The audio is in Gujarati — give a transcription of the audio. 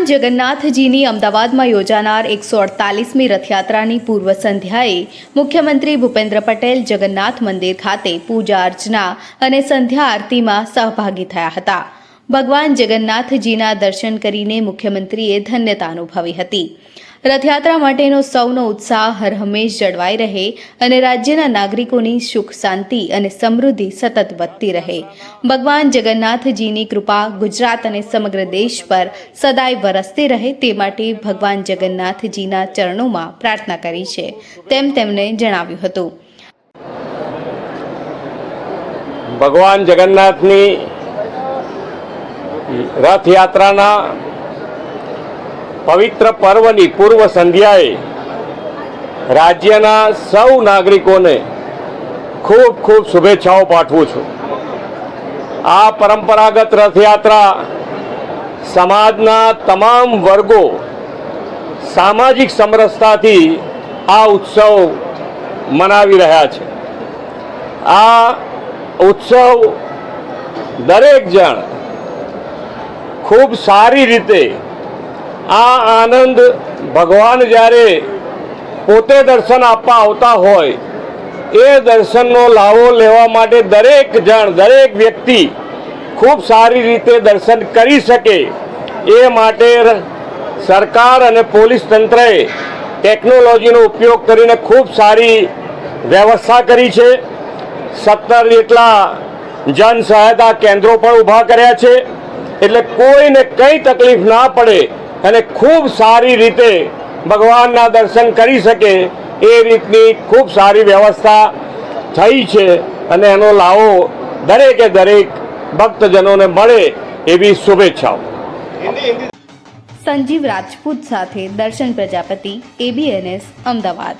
ભગવાન જગન્નાથજીની અમદાવાદમાં યોજાનાર 148મી રથયાત્રાની પૂર્વ સંધ્યાએ મુખ્યમંત્રી ભૂપેન્દ્ર પટેલ જગન્નાથ મંદિર ખાતે પૂજા અર્ચના અને સંધ્યા આરતીમાં સહભાગી થયા હતા। ભગવાન જગન્નાથજીના દર્શન કરીને મુખ્યમંત્રીએ ધન્યતા અનુભવી હતી। રથયાત્રા માટેનો સૌનો ઉત્સાહ હરહંમેશ જળવાઈ રહે અને રાજ્યના નાગરિકોની સુખ શાંતિ અને સમૃદ્ધિ સતત વધતી રહે। ભગવાન જગન્નાથજીની કૃપા ગુજરાત અને સમગ્ર દેશ પર સદાય વરસતી રહે તે માટે ભગવાન જગન્નાથજીના ચરણોમાં પ્રાર્થના કરી છે તેમ તેમણે જણાવ્યું હતું। ભગવાન જગન્નાથની રથયાત્રાના પવિત્ર પર્વની પૂર્વ સંધ્યાએ રાજ્યના સૌ નાગરિકોને ખૂબ ખૂબ શુભેચ્છાઓ પાઠવું છું। આ પરંપરાગત રથયાત્રા સમાજના તમામ વર્ગો સામાજિક સમરસતાથી આ ઉત્સવ મનાવી રહ્યા છે। આ ઉત્સવ દરેક જણ ખૂબ સારી રીતે આ આનંદ ભગવાન જ્યારે પોતે દર્શન આપવા આવતા હોય એ દર્શનનો લાવો લેવા માટે દરેક જણ દરેક વ્યક્તિ ખૂબ સારી રીતે દર્શન કરી શકે એ માટે સરકાર અને પોલીસ તંત્રએ ટેકનોલોજીનો ઉપયોગ કરીને ખૂબ સારી વ્યવસ્થા કરી છે। 17 જેટલા જન સહાયતા કેન્દ્રો પણ ઊભા કર્યા છે એટલે કોઈને કંઈ તકલીફ ના પડે અને ખૂબ સારી રીતે ભગવાનના દર્શન કરી શકે એ રીતની ખૂબ સારી વ્યવસ્થા થઈ છે અને એનો લાવો દરેકે દરેક ભક્તજનોને મળે એવી શુભેચ્છાઓ। સંજીવ રાજપૂત સાથે દર્શન પ્રજાપતિ, ABNS, અમદાવાદ।